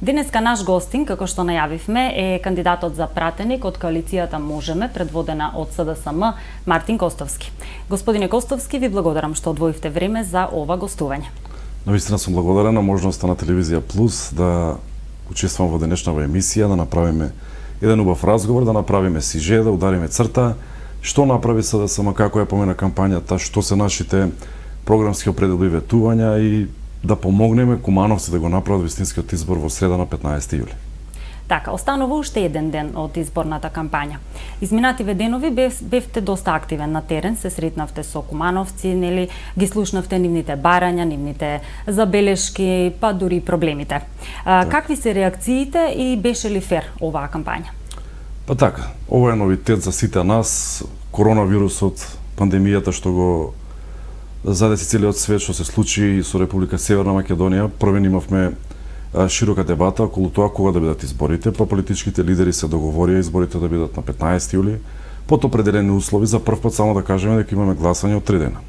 Денеска наш гостин, како што најавивме, е кандидатот за пратеник од коалицијата Можеме, предводена од СДСМ, Мартин Костовски. Господине Костовски, ви благодарам што одвоивте време за ова гостување. Навистина сум благодарен на можноста на Телевизија Плюс да учествувам во денешнава емисија, да направиме еден убав разговор, да направиме сиже, да удариме црта, што направи СДСМ, како ја помена кампањата, што се нашите програмски определби ветувања и да помогнеме кумановци да го направат вистинскиот избор во среда на 15 јули. Така, останува уште еден ден од изборната кампања. Изминативе денови бевте доста активен на терен, се сретнавте со кумановци, нели, ги слушнавте нивните барања, нивните забелешки, па дури проблемите. Какви се реакциите и беше ли фер оваа кампања? Па така, ова е новитет за сите нас, коронавирусот, пандемијата што го задеси целиот свет, што се случи со Република Северна Македонија. Првен имавме широка дебата околу тоа кога да бидат изборите, па политичките лидери се договорија изборите да бидат на 15 јули, под определени услови. За прв пат само да кажеме дека имаме гласање од 3 дена.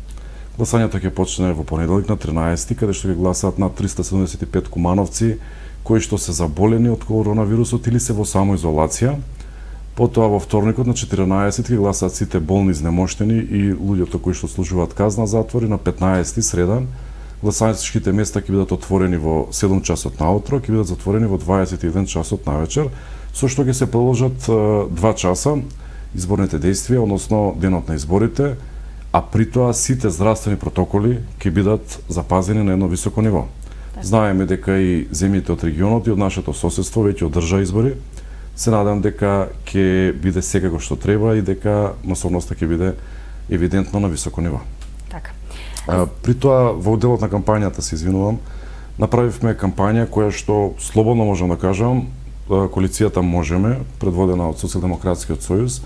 Гласањето ќе почне во понеделник на 13, каде што ќе гласаат над 375 кумановци кои што се заболени од коронавирусот или се во самоизолација. Потоа во вторникот на 14 ќе гласаат сите болни, изнемоштени и луѓето кои што служуваат казна затвори. На 15 среда гласачките места ќе бидат отворени во 7 часот наутро, ќе бидат затворени во 21 часот навечер, со што ќе се продолжат 2 часа изборните действија, односно денот на изборите, а при тоа сите здравствени протоколи ќе бидат запазени на едно високо ниво. Знаеме дека и земјите од регионот и од нашето соседство веќе одржа избори. Се надам дека ќе биде секако што треба и дека масовноста ќе биде евидентно на високо ниво. Така. При тоа, во делот на кампањата, се извинувам, направивме кампања која што, слободно можам да кажам, коалицијата Можеме, предводена од Социјалдемократскиот сојуз,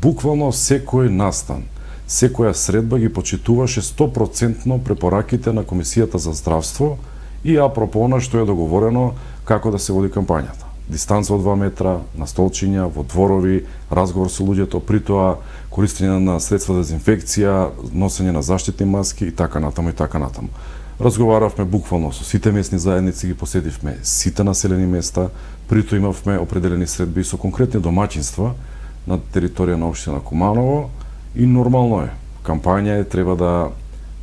буквално секој настан, секоја средба ги почитуваше 100% препораките на Комисијата за здравство и апропо она што е договорено како да се води кампањата. Дистанца од 2 метра, на столчиња, во дворови, разговор со луѓето, при тоа користење на средства за дезинфекција, носење на заштитни маски и така натаму и така натаму. Разговаравме буквално со сите местни заедници, ги посетивме сите населени места, при тоа имавме определени средби со конкретни домаќинства на територија на општина Куманово и нормално е. Кампања е, треба да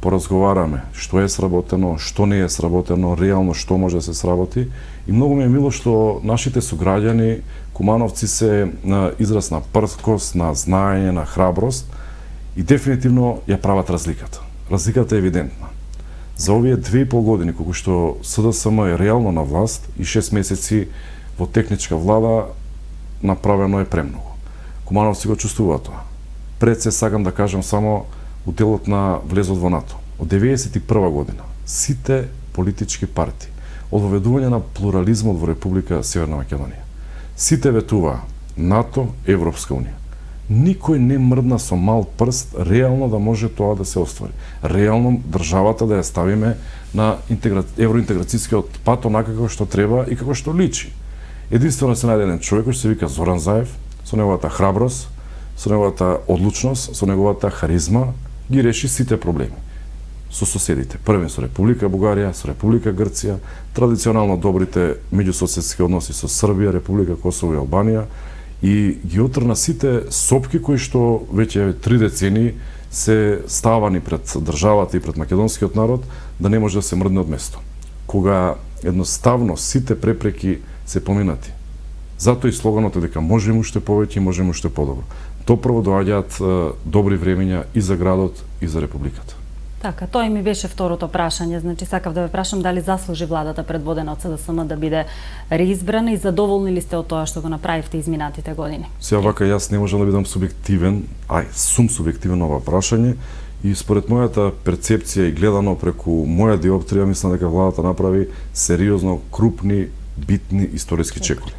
поразговараме што е сработено, што не е сработено, реално што може да се сработи. И многу ми е мило што нашите суграѓани, кумановци, се на израз на прскост, на знаење, на храброст и дефинитивно ја прават разликата. Разликата е евидентна. За овие 2,5 години, кога што СДСМ е реално на власт и 6 месеци во техничка влада, направено е премногу. Кумановци го чувствуваат тоа. Пред се сакам да кажам само уделот на влезот во НАТО. Од 1991 година сите политички партии од воведување на плурализмот во Република Северна Македонија. Сите ветуваа НАТО, Европска унија. Никој не мрдна со мал прст реално да може тоа да се оствари. Реално државата да ја ставиме на евроинтеграцијскиот пат онака како што треба и како што личи. Единствено се најде еден човек кој се вика Зоран Заев, со неговата храброст, со неговата одлучност, со неговата харизма ги реши сите проблеми со соседите. Првен со Република Бугарија, со Република Грција, традиционално добрите меѓусоседски односи со Србија, Република Косово и Албанија и ги отрна сите сопки кои што веќе 3 децени се ставани пред државата и пред македонскиот народ да не може да се мрдне од место. Кога едноставно сите препреки се поминати. Затоа и слоганот е дека можеме уште повеќе и можеме уште подобро. Допрво доаѓаат добри времења и за градот и за републиката. Така, тоа ми беше второто прашање. Значи, сакав да ве прашам дали заслужи владата предводена од СДСМ да биде реизбрана и задоволни ли сте од тоа што го направивте изминатите години? Сега вака јас не можам да бидам субјективен, сум субјективен на ова прашање и според мојата перцепција и гледано преку моја диоптрија, мислам дека владата направи сериозно крупни, битни историски чекори.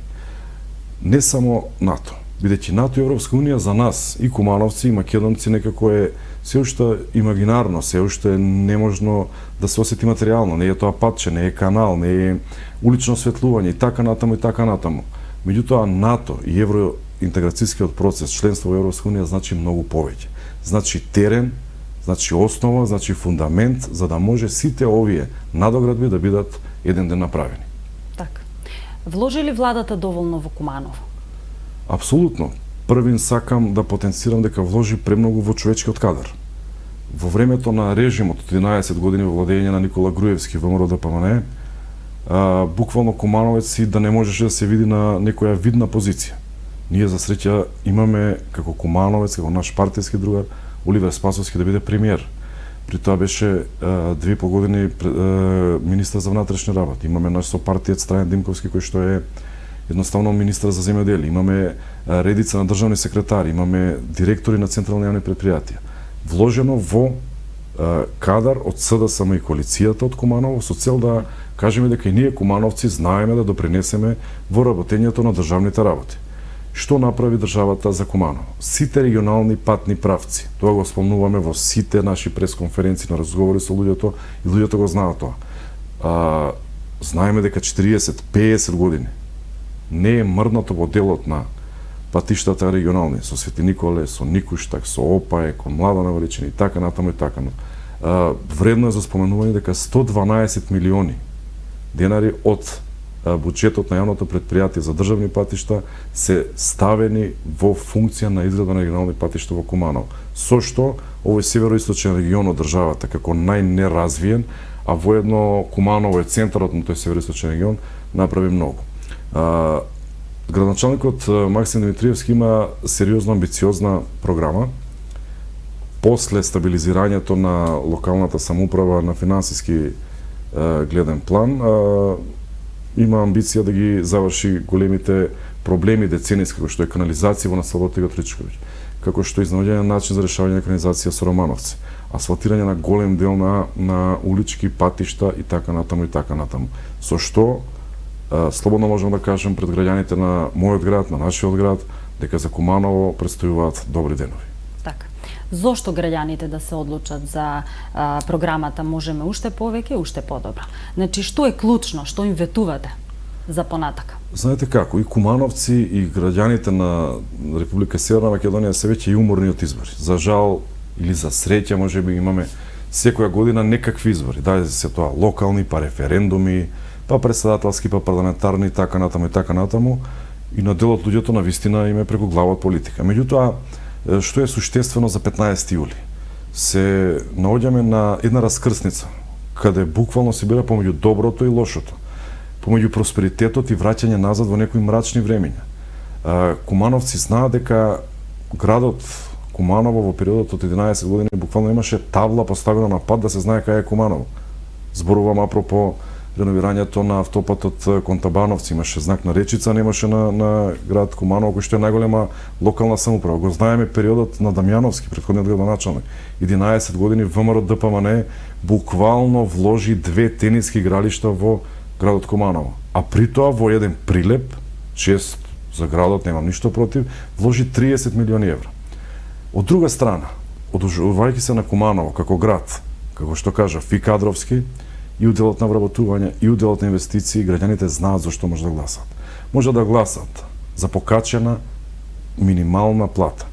Не само НАТО, бидејќи НАТО и Европска унија за нас, и кумановци, и македонци, некако е се уште имагинарно, се уште неможно да се осети материјално. Не е тоа патче, не е канал, не е улично осветлување и така натаму и така натаму. Меѓутоа НАТО и евроинтеграцијскиот процес, членство во Европска унија значи многу повеќе. Значи терен, значи основа, значи фундамент за да може сите овие надоградби да бидат еден ден направени. Така. Вложи ли владата доволно во Куманово? Апсолутно. Првин сакам да потенцирам дека вложи премногу во човечкиот кадар. Во времето на режимот од 11 години во владење на Никола Груевски ВМРО ДПМН, буквално Кумановец и да не можеше да се види на некоја видна позиција. Ние за среќа имаме како Кумановец, како наш партијски другар, Оливер Спасовски да биде премиер. При тоа беше 2,5 години министар за внатрешни работи. Имаме наш сопартиец Трајан Димковски кој што е едноставно министар за земјоделие. Имаме редица на државни секретари, имаме директори на централни јавни предпријатија. Вложено во кадар од СДСМ и коалицијата од Куманово со цел да кажеме дека и ние кумановци знаеме да допринесеме во работењето на државните работи. Што направи државата за Куманово? Сите регионални патни правци, тоа го спомнуваме во сите наши пресконференции на разговори со луѓето и луѓето го знаат тоа. Знаеме дека 40-50 години не е мрднато во делот на патиштата регионални, со Свети Николе, со Никуштак, со Опаe, кон Млада Навречени и така натаму и така. Вредно е за споменување дека 112 милиони денари од буџетот на јавното предпријатие за државни патишта се ставени во функција на изградба на регионални патишта во Куманово. Со што овој североисточен регион од државата како најнеразвиен, а воедно Куманово е центарот на тој североисточен регион, направи многу. Градоначалникот Максим Димитриевски има сериозно амбициозна програма. После стабилизирањето на локалната самоуправа на финансиски гледен план, има амбиција да ги заврши големите проблеми деценијски, како што е канализација во населбото Тигот Ричковиќ, како што е изнаоѓање на начин за решавање на канализација со Романовци, асфалтирање на голем дел на улички, патишта и така натаму и така натаму. Со што слободно можам да кажам пред граѓаните на мојот град, на нашиот град, дека за Куманово предстојуваат добри денови. Така. Зошто граѓаните да се одлучат за програмата Можеме уште повеќе, уште подобро? Значи, што е клучно, што им ветувате за понатака? Знаете како, и кумановци и граѓаните на Република Северна Македонија се веќе и уморни од избори. За жал или за среќа, можеби имаме секоја година некакви избори. Даде се тоа локални, па референдуми, па председателски, па парламентарни, така натаму и така натаму. И на дел од луѓето на вистина име преку глава од политика. Меѓутоа, што е суштествено за 15 јули? Се наоѓаме на една раскрсница, каде буквално се бира помеѓу доброто и лошото, помеѓу просперитетот и враќање назад во некои мрачни времиња. Кумановци знаат дека градот Куманово во периодот од 11 години буквално имаше табла поставена на пат да се знае кај е Куманово. Зборувам апропо реновирањето на автопатот кон Табановци, имаше знак на речица, немаше на град Куманово, кој што е најголема локална самоуправа. Го знаеме периодот на Дамјановски, претходниот градоначалник. 11 години ВМРО ДПМН буквално вложи 2 тениски игралишта во градот Куманово. А при тоа во еден прилеп, чест за градот, немам ништо против, вложи 30 милиони евра. Од друга страна, одужувајќи се на Куманово како град, како што кажа Фи Кадровски, и уделот на вработување, и уделот на инвестиции, граѓаните знаат зашто може да гласат. Може да гласат за покачена минимална плата.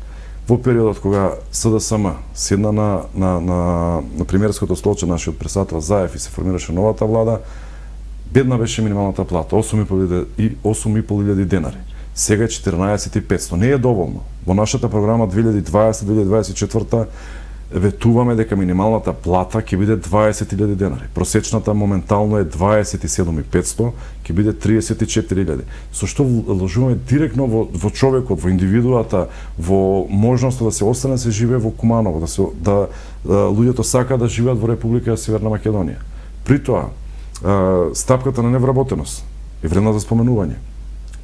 Во периодот кога СДСМ седна на премиерското столче нашиот председател Заев и се формираше новата влада, бедна беше минималната плата, 8.500 денари. Сега е 14.500. Не е доволно. Во нашата програма 2020-2024 ветуваме дека минималната плата ќе биде 20.000 денари. Просечната моментално е 27.500, ќе биде 34.000. Со што вложуваме директно во човекот, во индивидуата, во можноста да се остане се живее во Куманово, да луѓето сакаат да живеат во Република Северна Македонија. При тоа, стапката на невработеност е вредна за споменување.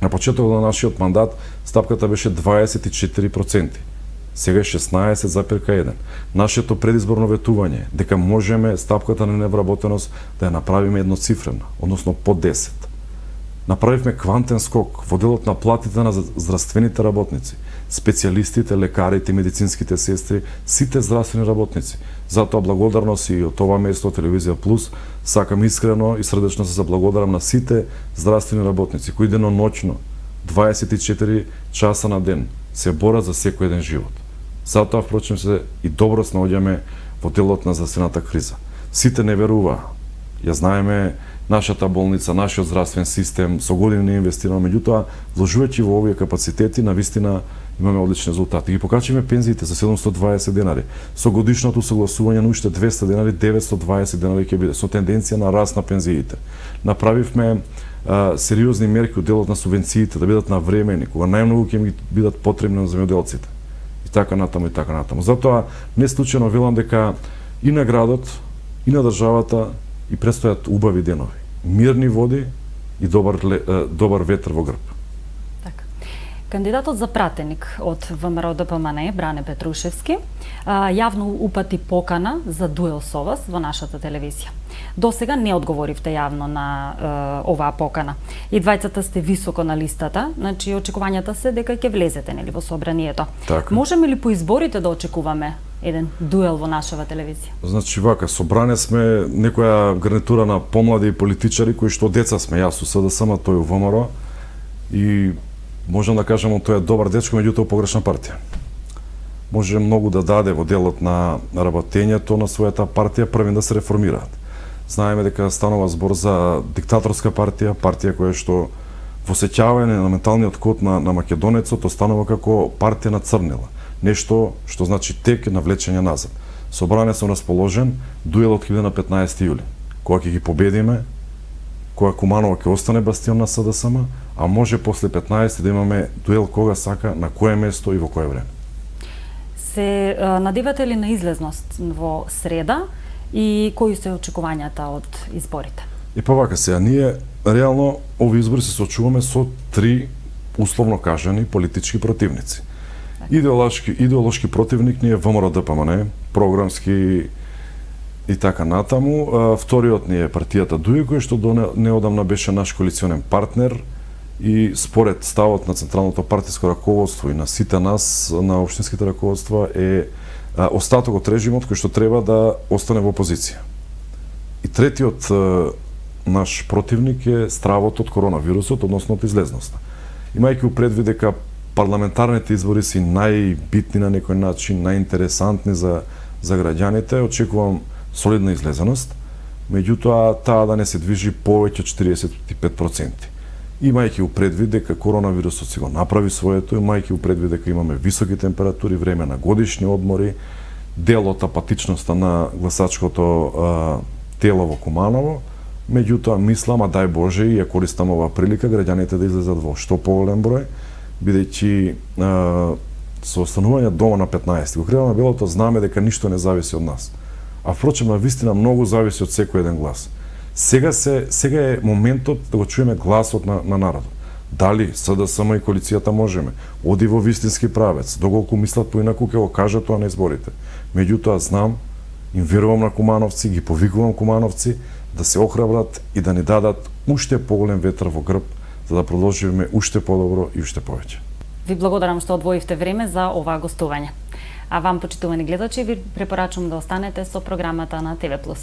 На почетокот на нашиот мандат стапката беше 24%. Сега е 16,1. Нашето предизборно ветување дека можеме стапката на невработеност да ја направиме едноцифрена, односно под 10. Направивме квантен скок во делот на платите на здравствените работници, специјалистите, лекарите, медицинските сестри, сите здравствени работници. Затоа благодарност и од ова место Телевизија Плюс сакам искрено и срдечно се заблагодарам на сите здравствени работници кои деноноќно 24 часа на ден се борат за секој еден живот. Затоа, впрочем, се и добро снаоѓаме во делот на здравствената криза. Сите не веруваа Ја знаеме нашата болница, нашиот здравствен систем, со години не инвестираме, меѓутоа, вложувајќи во овие капацитети, навистина имаме одлични резултати. Ги покачиме пензиите за 720 денари. Со годишното согласување на уште 200 денари, 920 денари ќе биде, со тенденција на раст на пензиите. Направивме сериозни мерки од делот на субвенциите да бидат навремени, кога најмногу ќе ги бидат потребни на земјоделците. И така натаму, и така натаму. Затоа не случајно велам дека и на градот, и на државата и предстојат убави денови. Мирни води и добар ветер во грб. Така. Кандидатот за пратеник од ВМРО ДПМН, Бране Петрушевски, јавно упати покана за дуел со вас во нашата телевизија. До сега не одговоривте јавно на оваа покана. И двајцата сте високо на листата, значи очекувањата се дека ќе влезете нели во собранието. Така. Можеме ли по изборите да очекуваме еден дуел во нашава телевизија? Значи вака, собране сме некоја гарнитура на помлади политичари кои што деца сме, јас у СДСМ, тој у ВМРО, и можам да кажам тој е добар дечко, меѓутоа погрешна партија. Може многу да даде во делот на работењето на својата партија, први да се реформираат. Знаеме дека станува збор за диктаторска партија, партија која што во сеќавање на менталниот код на македонецот останува како партија на црнила. Нешто што значи тек на влечење назад. Собране сум расположен, дуелот ќе биде на 15 јули. Кога ќе ги победиме, кога Куманово ќе остане бастион на СДСМ, а може после 15 да имаме дуел кога сака, на кое место и во кое време. Се надевате ли на излезност во среда и кои се очекувањата од изборите? И па вака сега, ние реално овие избори се соочуваме со три условно кажани политички противници. Идеолошки противник ни е ВМРО ДПМН, програмски и така натаму. Вториот ни е партијата ДУИ, кој што неодамна беше наш коалиционен партнер и според ставот на централното партиско раководство и на сите нас, на општинските раководства, е остаток од режимот кој што треба да остане во опозиција. И третиот наш противник е стравот од коронавирусот, односно од излезноста. Имајќи у предвид дека парламентарните избори си најбитни на некој начин, најинтересантни за граѓаните, очекувам солидна излезеност, меѓутоа таа да не се движи повеќе од 45%. Имајќи у предвид дека коронавирусот си го направи своето, имајќи у предвид дека имаме високи температури, време на годишни одмори, дел од апатичноста на гласачкото тело во Куманово, меѓутоа мислам, а дај Боже, и ја користам оваа прилика граѓаните да излезат во што поголем број, бидејќи со останување дома на 15, го креираме белото, знаме дека ништо не зависи од нас. А впрочем, на вистина многу зависи од секој еден глас. Сега е моментот да го чуеме гласот на народот. Дали СДСМ и коалицијата можеме? Оди во вистински правец, доколку мислат поинаку ќе го кажат тоа на изборите. Меѓутоа знам, им верувам на кумановци, ги повикувам кумановци да се охрабрат и да ни дадат уште поголем ветер во грб, за да продолжиме уште подобро и уште повеќе. Ви благодарам што одвоивте време за оваа гостување. А вам, почитувани гледачи, ви препорачувам да останете со програмата на ТВ+.